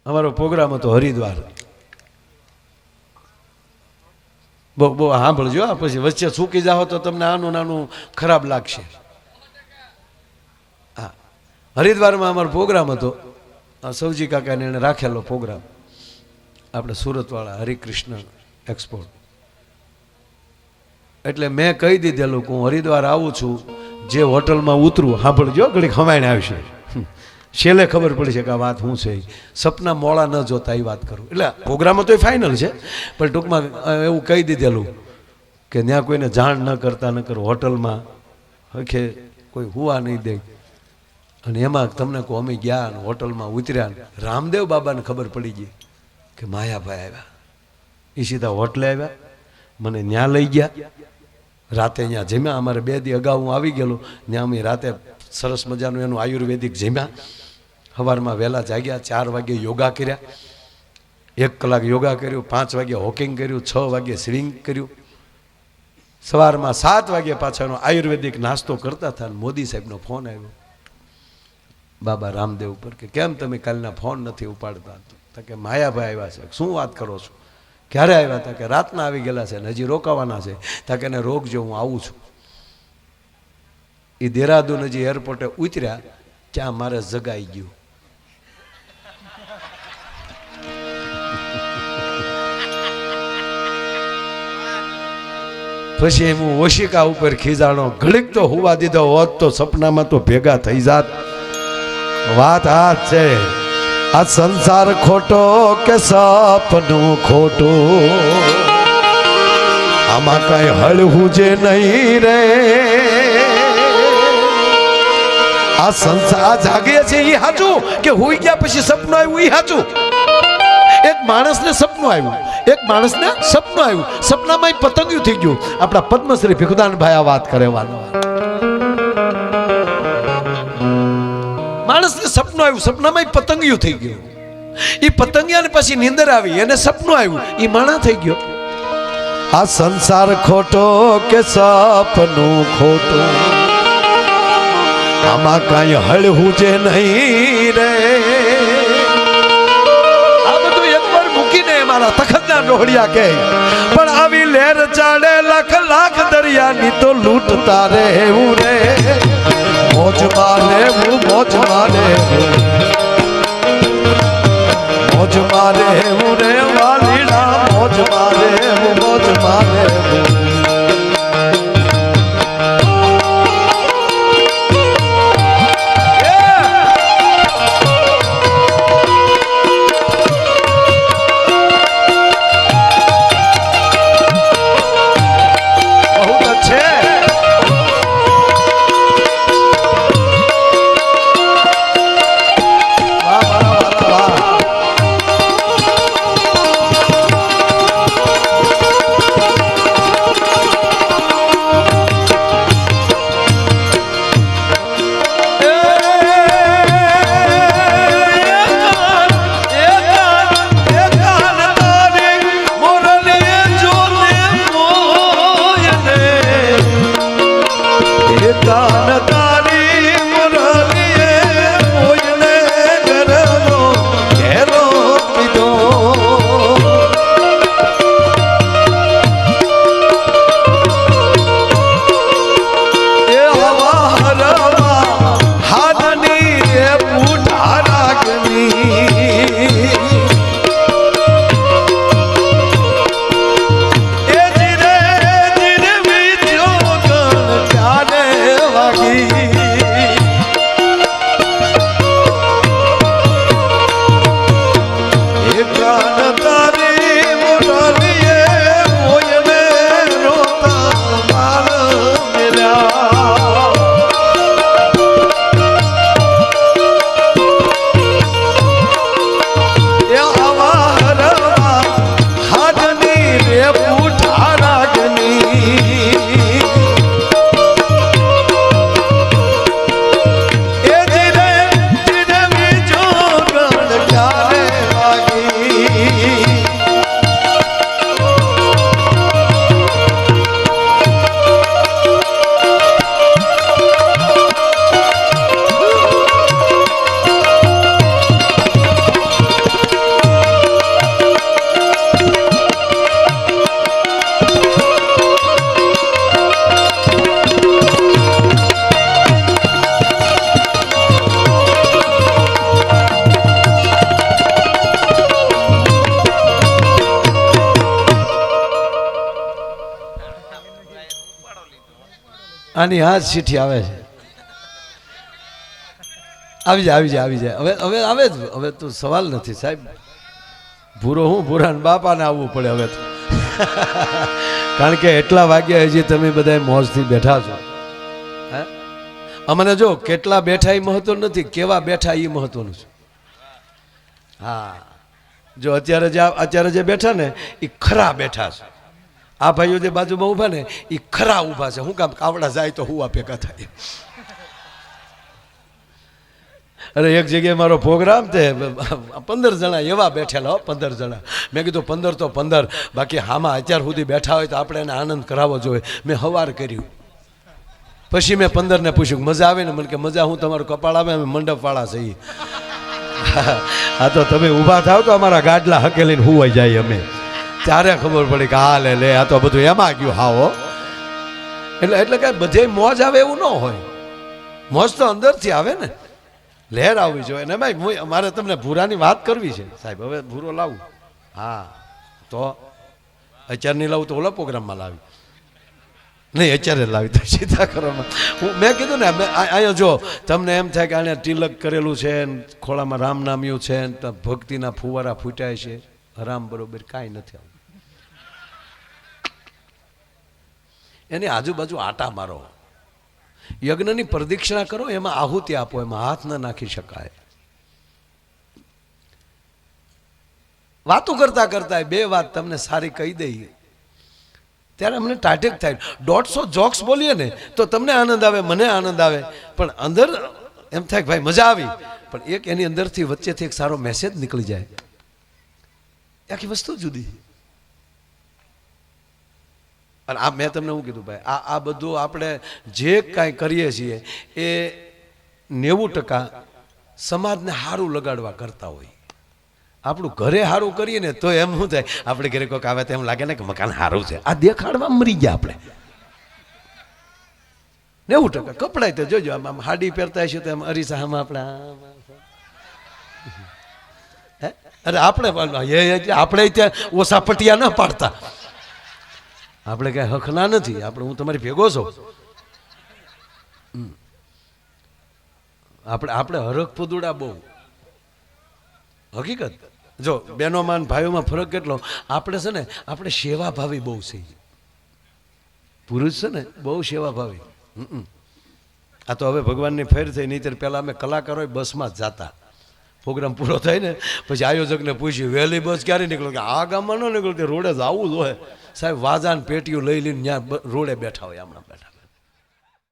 અમારો પ્રોગ્રામ હતો હરિદ્વાર. બહુ સાંભળજો, આ પછી વચ્ચે ચૂકી જાઓ તો તમને આનું નાનું ખરાબ લાગશે. હા, હરિદ્વારમાં અમારો પ્રોગ્રામ હતો. સૌજી કાકાને એને રાખેલો પ્રોગ્રામ, આપણે સુરતવાળા હરિકૃષ્ણ એક્સપોર્ટ. એટલે મેં કહી દીધેલું કે હું હરિદ્વાર આવું છું, જે હોટલમાં ઉતરું સાંભળજો, ઘડીક હમાઈને આવશે. છેલ્લે ખબર પડી છે કે આ વાત શું છે. સપના મોડા ન જોતા એ વાત કરું. એટલે પ્રોગ્રામ તો એ ફાઇનલ છે, પણ ટૂંકમાં એવું કહી દીધેલું કે ત્યાં કોઈને જાણ ન કરતા ન કરો, હોટલમાં હખે કોઈ હુવા નહીં દે. અને એમાં તમને કહો અમે ગયા ને હોટલમાં ઉતર્યા ને રામદેવ બાબાને ખબર પડી ગઈ કે માયાભાઈ આવ્યા. એ સીધા હોટલે આવ્યા, મને ન્યા લઈ ગયા. રાતે અહીંયા જમ્યા. અમારે 2 દી અગાઉ હું આવી ગયેલું, ત્યાં અમે રાતે સરસ મજાનું એનું આયુર્વેદિક જમ્યા. સવારમાં વહેલા જાગ્યા, 4 વાગે યોગા કર્યા, 1 કલાક યોગા કર્યું, 5 વાગે વોકિંગ કર્યું, 6 વાગે સ્વિંગ કર્યું. સવારમાં 7 વાગે પાછાનો આયુર્વેદિક નાસ્તો કરતા હતા. મોદી સાહેબનો ફોન આવ્યો બાબા રામદેવ ઉપર કે કેમ તમે કાલના ફોન નથી ઉપાડતા? તો કે માયાભાઈ આવ્યા છે. શું વાત કરો છો? ક્યારે આવ્યા હતા? કે રાતના આવી ગયેલા છે ને હજી રોકાવાના છે. તા કે એને રોકજો, હું આવું છું. એ દેહરાદૂન હજી એરપોર્ટે ઉતર્યા ત્યાં મારે જગાઈ ગયું. પછી હું ઓશિકા ઉપર ખીજાણો, ઘડીક તો હુવા દીધો હોત તો સપનામાં તો ભેગા થઈ જાત. વાત હાથ છે. આ સંસાર ખોટો કે સપનું ખોટું, આમાં કઈ હળવું જે નહીં રે. આ સંસાર જાગે છે એ સાચું કે હુઈ ગયા પછી સપનું આવ્યું એ સાચું. એક માણસને સપનું આવ્યું, એક માણસને સપનું આવ્યું, સપનામાં પતંગિયું થઈ ગયું. આપણા પદ્મશ્રી ભીખુદાનભાઈ આ વાત કરે. માણસને સપનું આવ્યું, સપનામાં પતંગિયું થઈ ગયું. એ પતંગિયાને પછી નીંદર આવી, એને સપનું આવ્યું, એ માણા થઈ ગયો. આ સંસાર ખોટો કે સપનું ખોટું, આમાં કઈ હળવું જે નહીં રે. આ બધું એકવાર મૂકીને મારા તખતના ડોહડિયા કહે, પણ આવી લહેર ચાડે લાખ લાખ દરિયાની તો લૂંટતા રહેવું રે. મોજમાં રહેવું, મોજમાં રહેવું, મોજમાં રહેવું રે વાલીડા, મોજમાં રહેવું, મોજમાં રહેવું. આની હા જ ચીઠી આવે છે. આવી જાય આવી જાય આવી જાય. હવે હવે આવે જ. હવે તો સવાલ નથી સાહેબ. ભૂરો હું ભૂરાને બાપાને આવવું પડે હવે તો. કારણ કે એટલા વાગ્યા હજી તમે બધા મોજથી બેઠા છો. હે અમને જો કેટલા બેઠા એ મહત્વ નથી, કેવા બેઠા એ મહત્વનું છે. હા જો અત્યારે જે બેઠા ને એ ખરા બેઠા છે. આ ભાઈઓ જે બાજુમાં ઊભા ને એ ખરા ઊભા છે. શું કામ કાવડા જાય તો હુવા ભેગા થાય. અરે એક જગ્યાએ મારો પ્રોગ્રામ તે 15 જણા એવા બેઠેલા 15 જણા. મેં કીધું 15 તો 15, બાકી હામાં અત્યાર સુધી બેઠા હોય તો આપણે એને આનંદ કરાવવો જોઈએ. મેં હવાર કર્યું. પછી મેં 15 ને પૂછ્યું મજા આવે ને? મને કે મજા હું તમારું કપાળ આવે, અમે મંડપવાળા છીએ. હા તો તમે ઊભા થાવ તો અમારા ગાડલા હકેલીને હુવાઈ જાય અમે. ત્યારે ખબર પડી કે હા લે આ તો બધું એમાં ગયું. હાવો એટલે કાંઈ બધે મોજ આવે એવું ન હોય. મોજ તો અંદરથી આવે ને, લહેર આવવી જોઈએ ને ભાઈ. મારે તમને ભૂરાની વાત કરવી છે સાહેબ. હવે ભૂરો લાવું? હા તો અત્યારે નહીં લાવું તો ઓલા પ્રોગ્રામમાં લાવી. નહીં અત્યારે લાવી તો સીધા કરવામાં. મેં કીધું ને અહીંયા જો તમને એમ થાય કે આને તિલક કરેલું છે, ખોળામાં રામ નામ્યું છે, ભક્તિના ફુવારા ફૂટ્યા છે. રામ બરોબર કાંઈ નથી આવું. એની આજુબાજુ આટા મારો, યજ્ઞની પ્રદક્ષિણા કરો, એમાં આહુતિ આપો, એમાં હાથ ન નાખી શકાય. વાતો કરતા કરતા બે વાત તમને સારી કહી દઈએ ત્યારે અમને ટાટેક થાય. 150 જોક્સ બોલીએ ને તો તમને આનંદ આવે, મને આનંદ આવે, પણ અંદર એમ થાય કે ભાઈ મજા આવી, પણ એક એની અંદરથી વચ્ચેથી એક સારો મેસેજ નીકળી જાય. આખી વસ્તુ જુદી. અને આ મેં તમને શું કીધું ભાઈ, આ બધું આપણે જે કાંઈ કરીએ છીએ એ 90% સમાજને સારું લગાડવા કરતા હોય. આપણું ઘરે સારું કરીએ ને તો એમ શું થાય, આપણે ઘરે કોઈક આવે તો એમ લાગે ને કે મકાન સારું છે. આ દેખાડવા મરી ગયા આપણે. 90% કપડાય તો જોજો આમ હાડી પહેરતા હશે તો એમ અરીસામાં આપણે અરે આપણે ત્યાં ઓછા પટિયા ન પાડતા. આપણે કઈ હકના નથી. આપણે હું તમારી ભેગો છો. આપણે હરખ પુદુડા બહુ હકીકત. જો બહેનોમાં ભાઈઓમાં ફરક કેટલો. આપણે છે ને આપણે સેવાભાવી બહુ છે. પુરુષ છે ને બહુ સેવાભાવી. આ તો હવે ભગવાનની ફેર થઈ. નહીં ત્યારે પહેલાં અમે કલાકારો બસમાં જ જાતા. પ્રોગ્રામ પૂરો થાય ને પછી આયોજકને પૂછ્યું વહેલી બસ ક્યારે નીકળો? કે આ ગામમાં ન નીકળતી, રોડે જ આવવું જ હોય. સાહેબ વાજાન પેટીઓ લઈ લઈને ત્યાં રોડે બેઠા હોય. હમણાં બેઠા